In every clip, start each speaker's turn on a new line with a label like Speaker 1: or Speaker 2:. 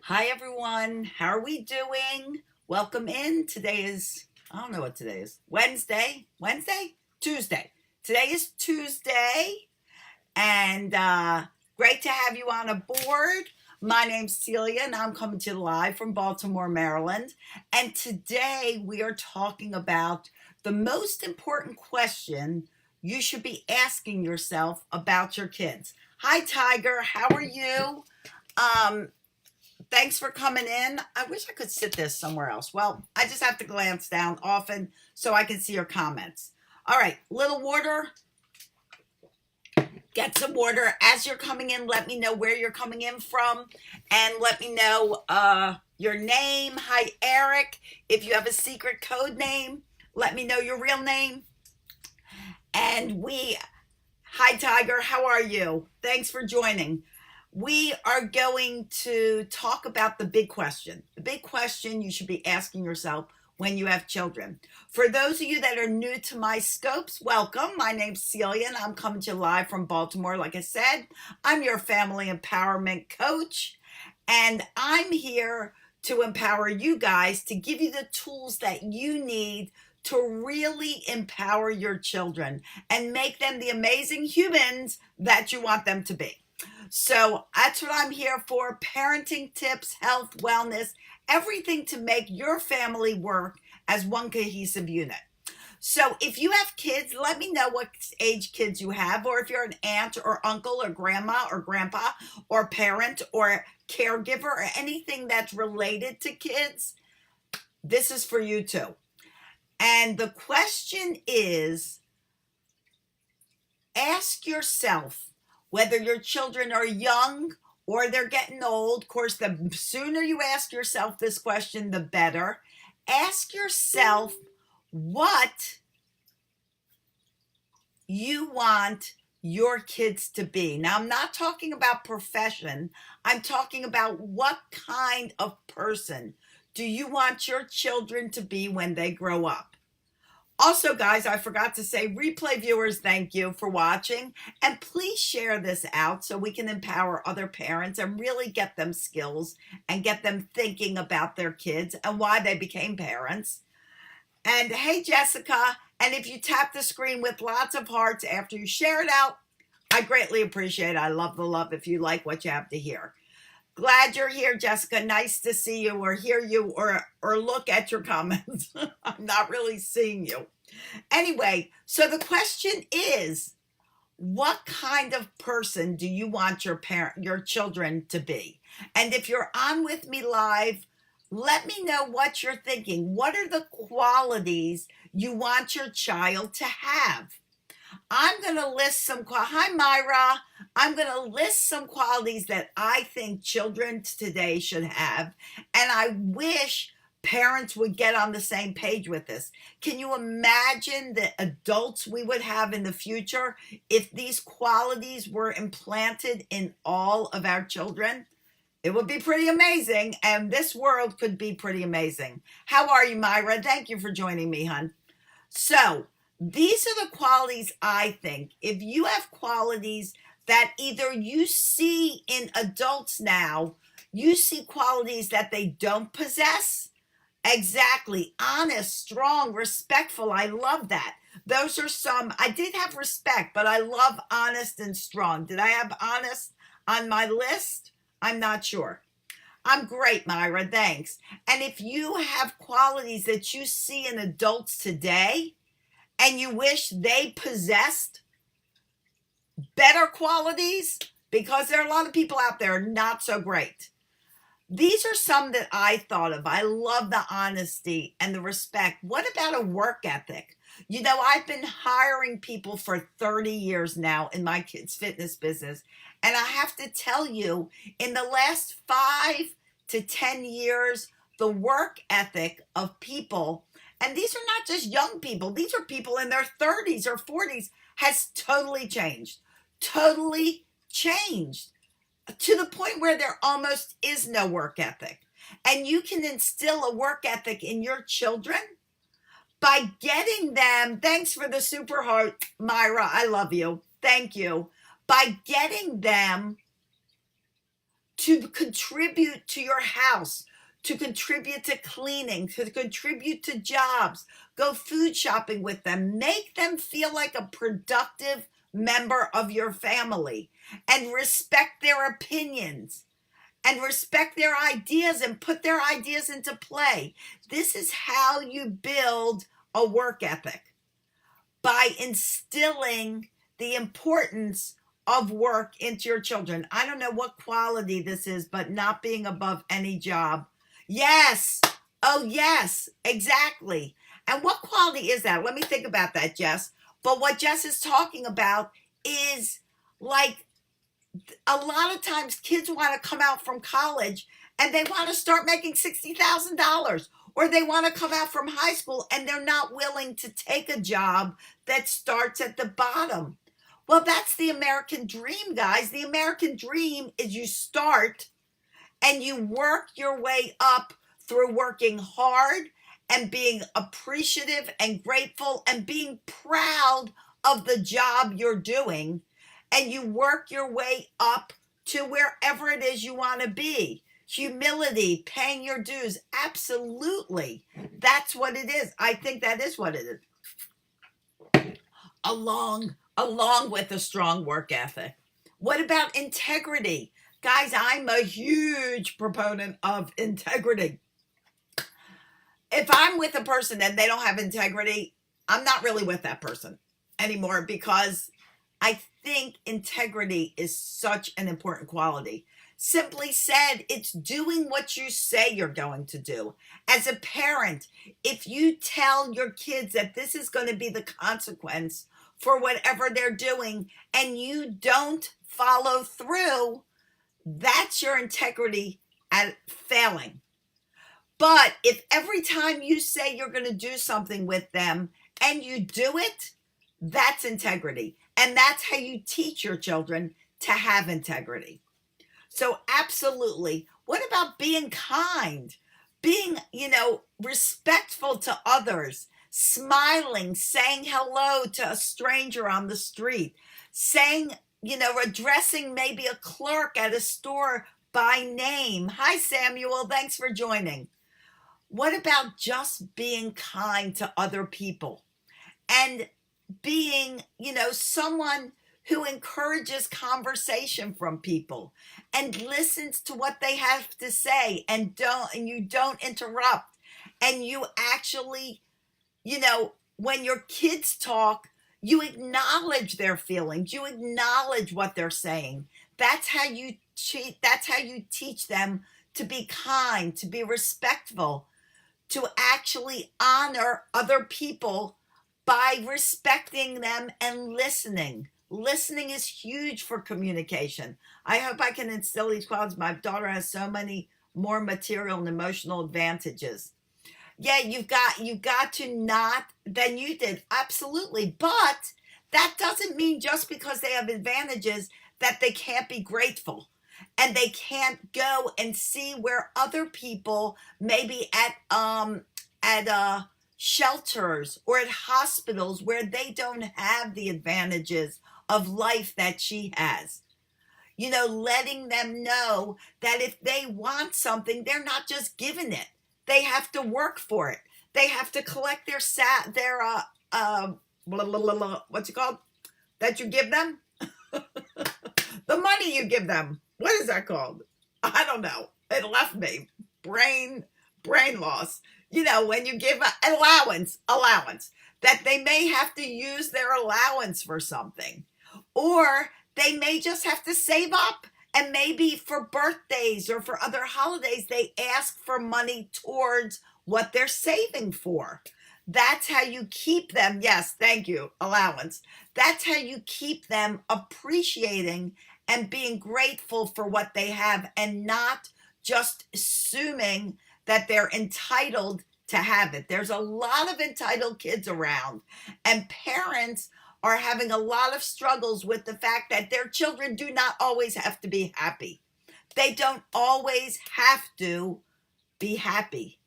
Speaker 1: Hi, everyone. How are we doing? Welcome in. Today is, I don't know what today is. Wednesday? Tuesday. Today is Tuesday, and great to have you on aboard. My name's Celia, and I'm coming to you live from Baltimore, Maryland. And today we are talking about the most important question you should be asking yourself about your kids. Hi, Tiger. How are you? Um, Thanks for coming in. I wish I could sit this somewhere else. Well, I just have to glance down often so I can see your comments. All right, little water. Get some water. As you're coming in, let me know where you're coming in from and let me know your name. Hi, Eric. If you have a secret code name, let me know your real name. Hi, Tiger. How are you? Thanks for joining. We are going to talk about the big question. The big question you should be asking yourself when you have children. For those of you that are new to my scopes, welcome. My name's Celia, and I'm coming to you live from Baltimore. Like I said, I'm your family empowerment coach, and I'm here to empower you guys to give you the tools that you need to really empower your children and make them the amazing humans that you want them to be. So that's what I'm here for. Parenting tips, health, wellness, everything to make your family work as one cohesive unit. So if you have kids, let me know what age kids you have, or if you're an aunt or uncle or grandma or grandpa or parent or caregiver or anything that's related to kids, this is for you too. And the question is, ask yourself, whether your children are young or they're getting old. Of course, the sooner you ask yourself this question, the better. Ask yourself what you want your kids to be. Now, I'm not talking about profession. I'm talking about what kind of person do you want your children to be when they grow up. Also, guys, I forgot to say, replay viewers, thank you for watching. And please share this out so we can empower other parents and really get them skills and get them thinking about their kids and why they became parents. And hey, Jessica, and if you tap the screen with lots of hearts after you share it out, I greatly appreciate it. I love the love if you like what you have to hear. Glad you're here, Jessica. Nice to see you or hear you or look at your comments. I'm not really seeing you. Anyway, so the question is, what kind of person do you want your children to be? And if you're on with me live, let me know what you're thinking. What are the qualities you want your child to have? I'm going to list hi, Myra. I'm going to list some qualities that I think children today should have. And I wish parents would get on the same page with this. Can you imagine the adults we would have in the future if these qualities were implanted in all of our children? It would be pretty amazing, and this world could be pretty amazing. How are you, Myra? Thank you for joining me, hon. So, these are the qualities I think. If you have qualities that either you see in adults now, you see qualities that they don't possess. Exactly. Honest, strong, respectful. I love that. Those are some. I did have respect, but I love honest and strong. Did I have honest on my list? I'm not sure. I'm great, Myra. Thanks. And if you have qualities that you see in adults today, and you wish they possessed better qualities, because there are a lot of people out there not so great. These are some that I thought of. I love the honesty and the respect. What about a work ethic? You know, I've been hiring people for 30 years now in my kids' fitness business. And I have to tell you, in the last 5 to 10 years, the work ethic of people, and these are not just young people, these are people in their 30s or 40s, has totally changed. Totally changed. To the point where there almost is no work ethic. And you can instill a work ethic in your children by getting them, thanks for the super heart, Myra, I love you, thank you, by getting them to contribute to your house, to contribute to cleaning, to contribute to jobs. Go food shopping with them. Make them feel like a productive member of your family, and respect their opinions and respect their ideas and put their ideas into play. This is how you build a work ethic, by instilling the importance of work into your children. I don't know what quality this is, but not being above any job. Yes. Oh, yes, exactly. And what quality is that? Let me think about that, Jess. But what Jess is talking about is, like, a lot of times kids want to come out from college and they want to start making $60,000, or they want to come out from high school and they're not willing to take a job that starts at the bottom. Well, that's the American dream, guys. The American dream is you start and you work your way up through working hard and being appreciative and grateful and being proud of the job you're doing. And you work your way up to wherever it is you want to be. Humility, paying your dues. Absolutely. That's what it is. I think that is what it is. Along with a strong work ethic. What about integrity? Guys, I'm a huge proponent of integrity. If I'm with a person and they don't have integrity, I'm not really with that person anymore, because I think integrity is such an important quality. Simply said, it's doing what you say you're going to do. As a parent, if you tell your kids that this is going to be the consequence for whatever they're doing and you don't follow through, that's your integrity at failing. But if every time you say you're going to do something with them and you do it, that's integrity. And that's how you teach your children to have integrity. So absolutely. What about being kind? Being, respectful to others, smiling, saying hello to a stranger on the street, saying, addressing maybe a clerk at a store by name. Hi, Samuel. Thanks for joining. What about just being kind to other people and being, someone who encourages conversation from people and listens to what they have to say, and you don't interrupt, and you actually, when your kids talk, you acknowledge their feelings, you acknowledge what they're saying. That's how you teach them to be kind, to be respectful, to actually honor other people by respecting them and listening. Listening is huge for communication. I hope I can instill these qualities. My daughter has so many more material and emotional advantages. Yeah, you've got to not than you did. Absolutely. But that doesn't mean just because they have advantages that they can't be grateful. And they can't go and see where other people, maybe at shelters or at hospitals, where they don't have the advantages of life that she has. Letting them know that if they want something, they're not just given it. They have to work for it. They have to collect their what's it called that you give them? The money you give them. What is that called? I don't know. It left me. Brain loss. When you give an allowance, that they may have to use their allowance for something, or they may just have to save up, and maybe for birthdays or for other holidays, they ask for money towards what they're saving for. That's how you keep them. Yes, thank you. Allowance. That's how you keep them appreciating and being grateful for what they have, and not just assuming that they're entitled to have it. There's a lot of entitled kids around, and parents are having a lot of struggles with the fact that their children do not always have to be happy. They don't always have to be happy.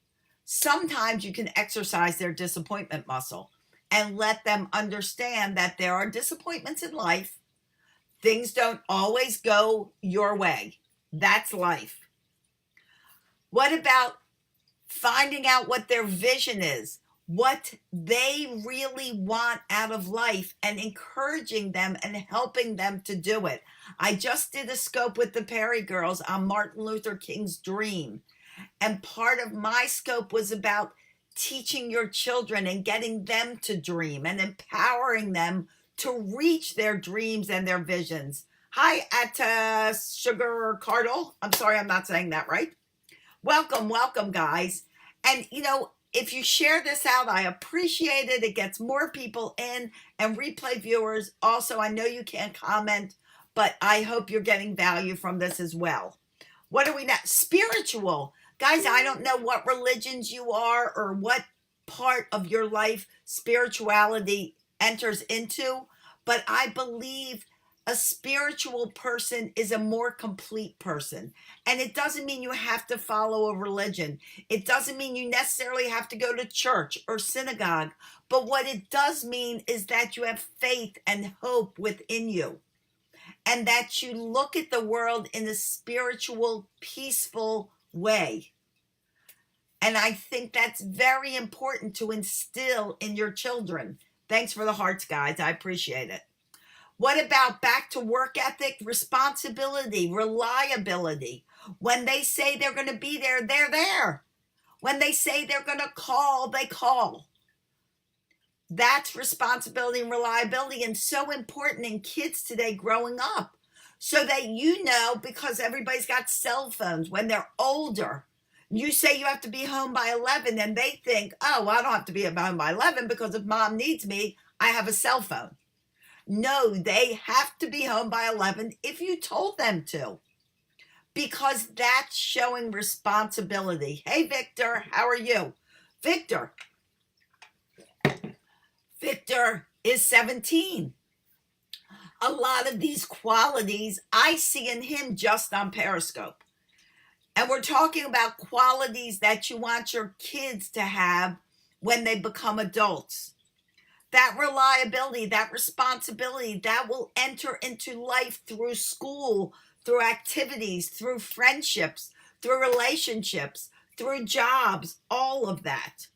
Speaker 1: Sometimes you can exercise their disappointment muscle and let them understand that there are disappointments in life. Things don't always go your way. That's life. What about finding out what their vision is, what they really want out of life, and encouraging them and helping them to do it? I just did a scope with the Perry girls on Martin Luther King's dream. And part of my scope was about teaching your children and getting them to dream and empowering them to reach their dreams and their visions. Hi, Atta Sugar Cardle. I'm sorry, I'm not saying that right. Welcome, guys. And, if you share this out, I appreciate it. It gets more people in, and replay viewers. Also, I know you can't comment, but I hope you're getting value from this as well. What are we now? Spiritual. Guys, I don't know what religions you are or what part of your life spirituality enters into, but I believe a spiritual person is a more complete person. And it doesn't mean you have to follow a religion. It doesn't mean you necessarily have to go to church or synagogue. But what it does mean is that you have faith and hope within you, and that you look at the world in a spiritual, peaceful way. And I think that's very important to instill in your children. Thanks for the hearts, guys. I appreciate it. What about back to work ethic, responsibility, reliability? When they say they're going to be there, they're there. When they say they're going to call, they call. That's responsibility and reliability, and so important in kids today growing up, so that because everybody's got cell phones when they're older. You say you have to be home by 11, and they think, oh, well, I don't have to be home by 11 because if mom needs me, I have a cell phone. No, they have to be home by 11 if you told them to, because that's showing responsibility. Hey, Victor, how are you? Victor is 17. A lot of these qualities I see in him just on Periscope. And we're talking about qualities that you want your kids to have when they become adults. That reliability, that responsibility, that will enter into life through school, through activities, through friendships, through relationships, through jobs, all of that.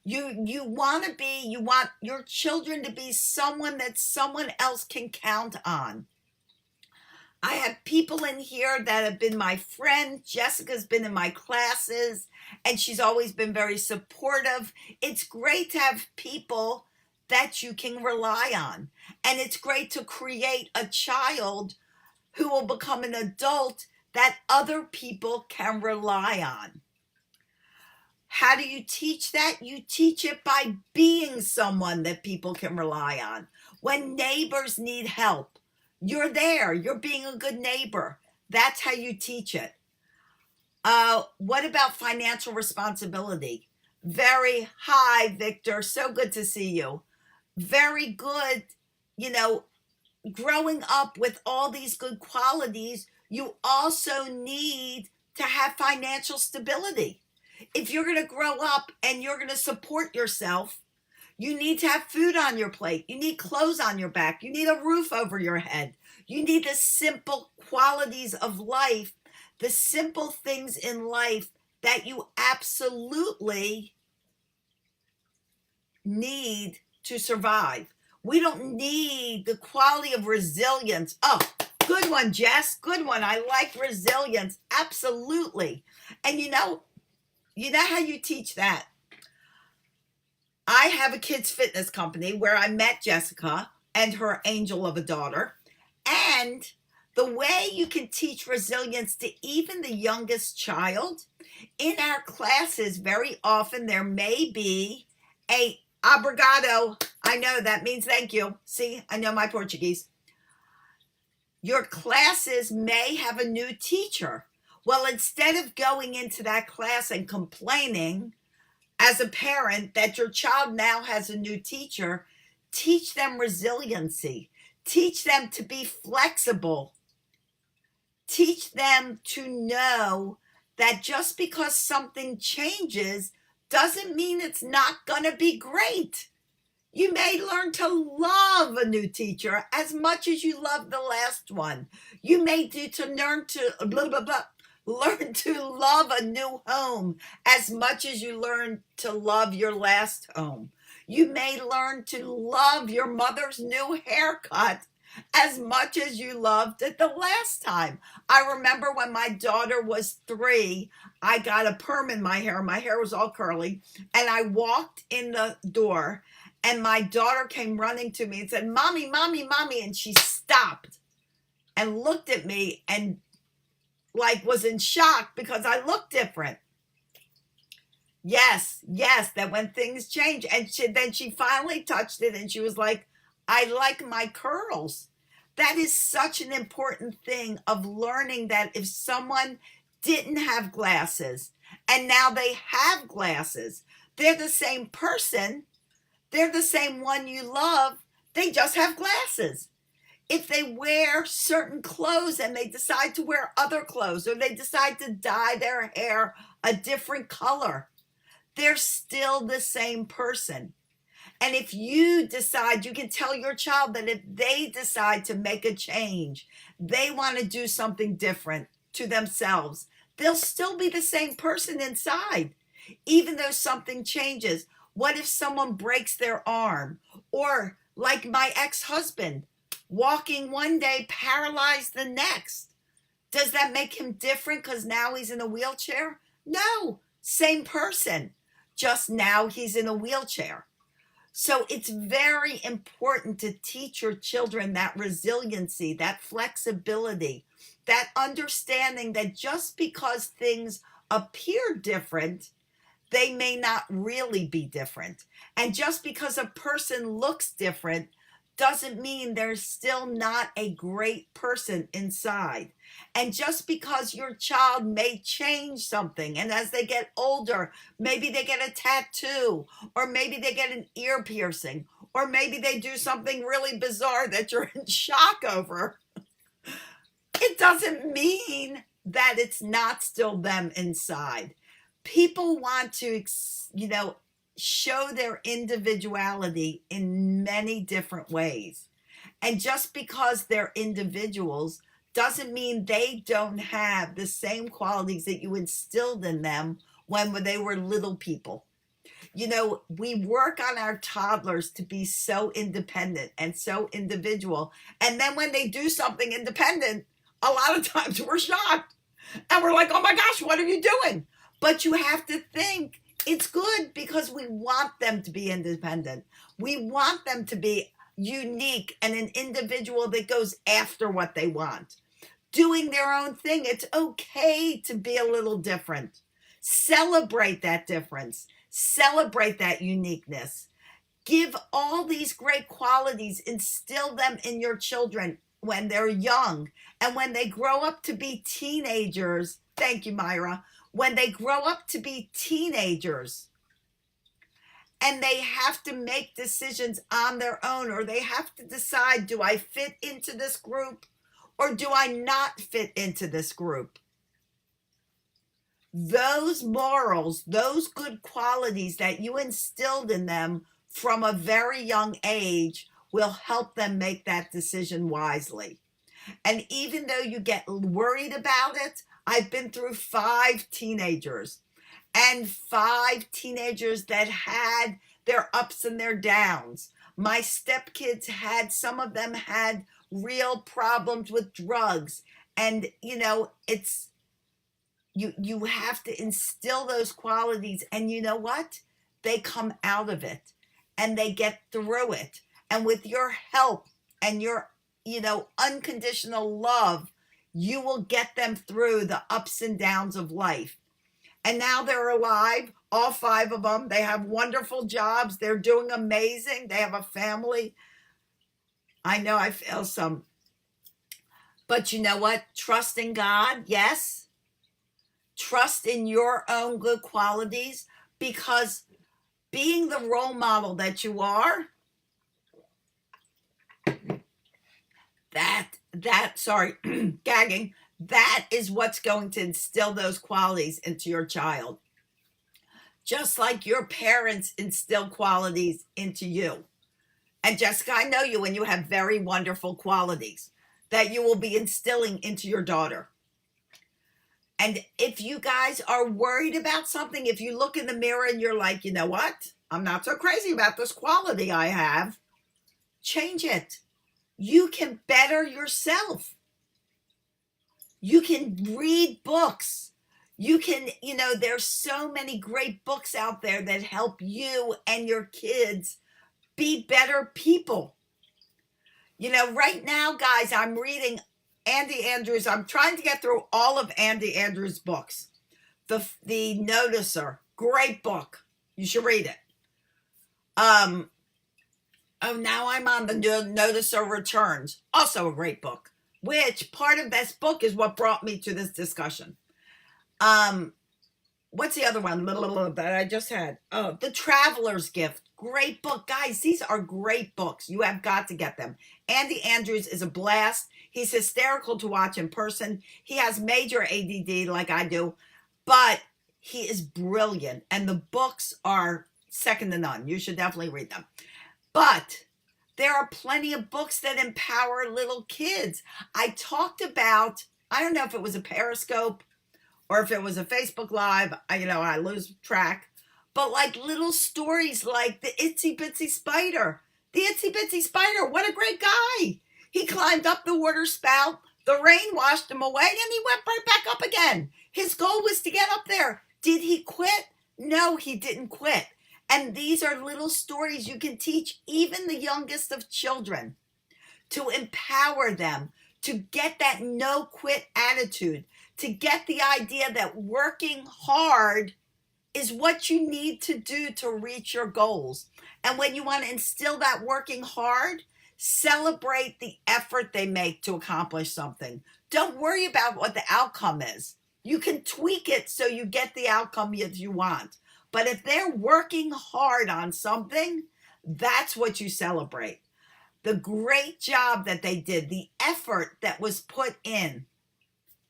Speaker 1: You want your children to be someone that someone else can count on. I have people in here that have been my friend. Jessica's been in my classes, and she's always been very supportive. It's great to have people that you can rely on. And it's great to create a child who will become an adult that other people can rely on. How do you teach that? You teach it by being someone that people can rely on. When neighbors need help, you're there. You're being a good neighbor. That's how you teach it. What about financial responsibility? Hi, Victor. So good to see you. Very good. Growing up with all these good qualities, you also need to have financial stability. If you're going to grow up and you're going to support yourself, you need to have food on your plate. You need clothes on your back. You need a roof over your head. You need the simple qualities of life, the simple things in life that you absolutely need to survive. We don't need the quality of resilience. Oh, good one, Jess. Good one. I like resilience. Absolutely. And you know how you teach that? I have a kids fitness company where I met Jessica and her angel of a daughter. And the way you can teach resilience to even the youngest child, in our classes, very often there may be a obrigado. I know that means thank you. See, I know my Portuguese. Your classes may have a new teacher. Well, instead of going into that class and complaining as a parent that your child now has a new teacher, teach them resiliency. Teach them to be flexible. Teach them to know that just because something changes doesn't mean it's not going to be great. You may learn to love a new teacher as much as you love the last one. You may do to learn to blah blah blah. Learn to love a new home as much as you learn to love your last home. You may learn to love your mother's new haircut as much as you loved it the last time. I remember when my daughter was 3, I got a perm in my hair. My hair was all curly, and I walked in the door, and my daughter came running to me and said, "Mommy, mommy, mommy." And she stopped and looked at me and like was in shock because I looked different. Yes, yes, that when things change. And then she finally touched it and she was like, "I like my curls." That is such an important thing of learning that if someone didn't have glasses and now they have glasses, they're the same person. They're the same one you love. They just have glasses. If they wear certain clothes and they decide to wear other clothes, or they decide to dye their hair a different color, they're still the same person. And if you decide, you can tell your child that if they decide to make a change, they want to do something different to themselves, they'll still be the same person inside, even though something changes. What if someone breaks their arm? Or like my ex-husband, walking one day, paralyzed the next. Does that make him different because now he's in a wheelchair? No, same person, just now he's in a wheelchair. So it's very important to teach your children that resiliency, that flexibility, that understanding that just because things appear different, they may not really be different. And just because a person looks different doesn't mean they're still not a great person inside. And just because your child may change something, and as they get older, maybe they get a tattoo, or maybe they get an ear piercing, or maybe they do something really bizarre that you're in shock over, it doesn't mean that it's not still them inside. People want to, show their individuality in many different ways. And just because they're individuals doesn't mean they don't have the same qualities that you instilled in them when they were little people. We work on our toddlers to be so independent and so individual. And then when they do something independent, a lot of times we're shocked. And we're like, "Oh my gosh, what are you doing?" But you have to think it's good because we want them to be independent. We want them to be unique and an individual that goes after what they want, doing their own thing. It's okay to be a little different. Celebrate that difference. Celebrate that uniqueness. Give all these great qualities, instill them in your children when they're young. And when they grow up to be teenagers, thank you, Myra, when they grow up to be teenagers and they have to make decisions on their own, or they have to decide, do I fit into this group or do I not fit into this group? Those morals, those good qualities that you instilled in them from a very young age will help them make that decision wisely. And even though you get worried about it, I've been through 5 teenagers, and 5 teenagers that had their ups and their downs. My stepkids had, some of them had real problems with drugs. And, it's, you have to instill those qualities. And you know what? They come out of it and they get through it. And with your help and your, unconditional love, you will get them through the ups and downs of life. And now they're alive, all 5 of them. They have wonderful jobs. They're doing amazing. They have a family. I know I fail some. But you know what? Trust in God, yes. Trust in your own good qualities, because being the role model that you are, gagging, that is what's going to instill those qualities into your child. Just like your parents instill qualities into you. And Jessica, I know you, and you have very wonderful qualities that you will be instilling into your daughter. And if you guys are worried about something, if you look in the mirror and you're like, you know what? I'm not so crazy about this quality I have, change it. You can better yourself. You can read books. You can, there's so many great books out there that help you and your kids be better people. Right now, guys, I'm reading Andy Andrews. I'm trying to get through all of Andy Andrews' books. The Noticer, great book. You should read it. Now I'm on the Noticer Returns, also a great book. Which part of this book is what brought me to this discussion. What's the other one that I just had? Oh, The Traveler's Gift. Great book. Guys, these are great books. You have got to get them. Andy Andrews is a blast. He's hysterical to watch in person. He has major ADD like I do, but he is brilliant. And the books are second to none. You should definitely read them. But there are plenty of books that empower little kids. I talked about, I don't know if it was a Periscope or if it was a Facebook Live, I lose track. But like little stories like the Itsy Bitsy Spider. The Itsy Bitsy Spider, what a great guy. He climbed up the water spout, the rain washed him away, and he went right back up again. His goal was to get up there. Did he quit? No, he didn't quit. And these are little stories you can teach even the youngest of children to empower them, to get that no quit attitude, to get the idea that working hard is what you need to do to reach your goals. And when you want to instill that working hard, celebrate the effort they make to accomplish something. Don't worry about what the outcome is. You can tweak it so you get the outcome you want. But if they're working hard on something, that's what you celebrate. The great job that they did, the effort that was put in.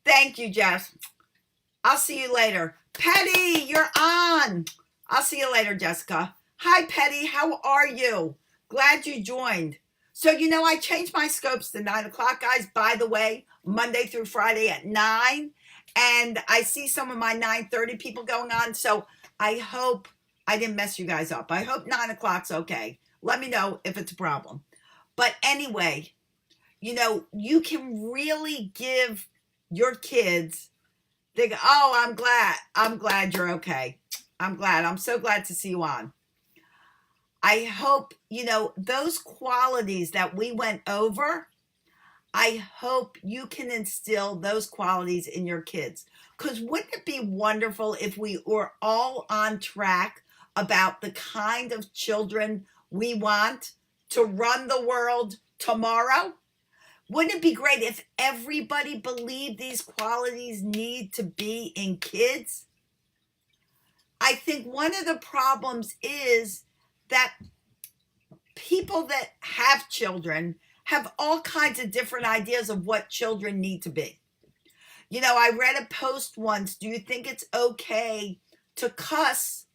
Speaker 1: Thank you, Jess. I'll see you later. Petty, you're on. I'll see you later, Jessica. Hi, Petty. How are you? Glad you joined. So, I changed my scopes to 9 o'clock, guys. By the way, Monday through Friday at 9. And I see some of my 9:30 people going on. So I hope I didn't mess you guys up. I hope 9 o'clock's okay. Let me know if it's a problem. But anyway, you can really give your kids, they go, oh, I'm glad you're okay. I'm so glad to see you on. I hope, those qualities that we went over, I hope you can instill those qualities in your kids. Because wouldn't it be wonderful if we were all on track about the kind of children we want to run the world tomorrow? Wouldn't it be great if everybody believed these qualities need to be in kids? I think one of the problems is that people that have children have all kinds of different ideas of what children need to be. I read a post once, do you think it's okay to cuss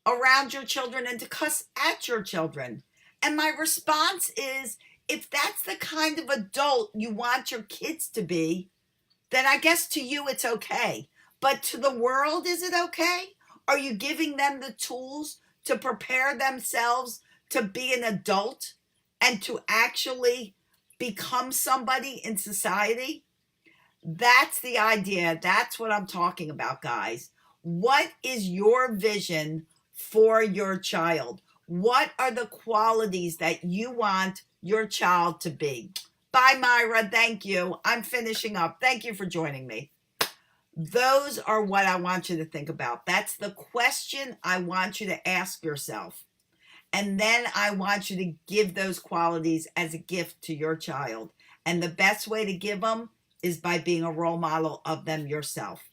Speaker 1: around your children and to cuss at your children? And my response is, if that's the kind of adult you want your kids to be, then I guess to you it's okay. But to the world, is it okay? Are you giving them the tools to prepare themselves to be an adult and to actually become somebody in society? That's the idea. That's what I'm talking about, guys. What is your vision for your child? What are the qualities that you want your child to be? Bye, Myra. Thank you. I'm finishing up. Thank you for joining me. Those are what I want you to think about. That's the question I want you to ask yourself. And then I want you to give those qualities as a gift to your child. And the best way to give them is by being a role model of them yourself.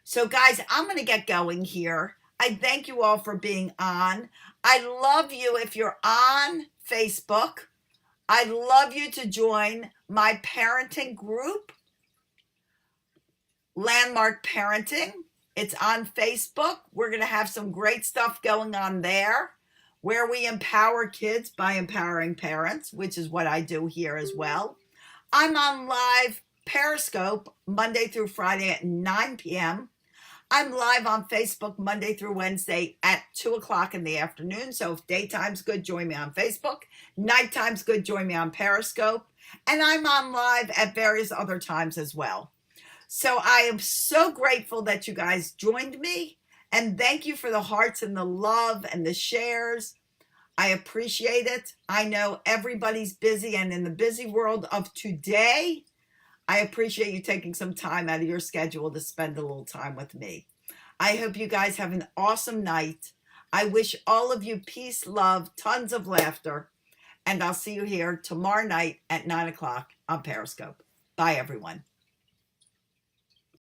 Speaker 1: So guys, I'm going to get going here. I thank you all for being on. I love you if you're on Facebook. I'd love you to join my parenting group, Landmark Parenting. It's on Facebook. We're going to have some great stuff going on there. where we empower kids by empowering parents, which is what I do here as well. I'm on live Periscope Monday through Friday at 9 p.m. I'm live on Facebook Monday through Wednesday at 2 o'clock in the afternoon. So if daytime's good, join me on Facebook. Nighttime's good, join me on Periscope. And I'm on live at various other times as well. So I am so grateful that you guys joined me. And thank you for the hearts and the love and the shares. I appreciate it. I know everybody's busy, and in the busy world of today, I appreciate you taking some time out of your schedule to spend a little time with me. I hope you guys have an awesome night. I wish all of you peace, love, tons of laughter, and I'll see you here tomorrow night at 9 o'clock on Periscope. Bye, everyone.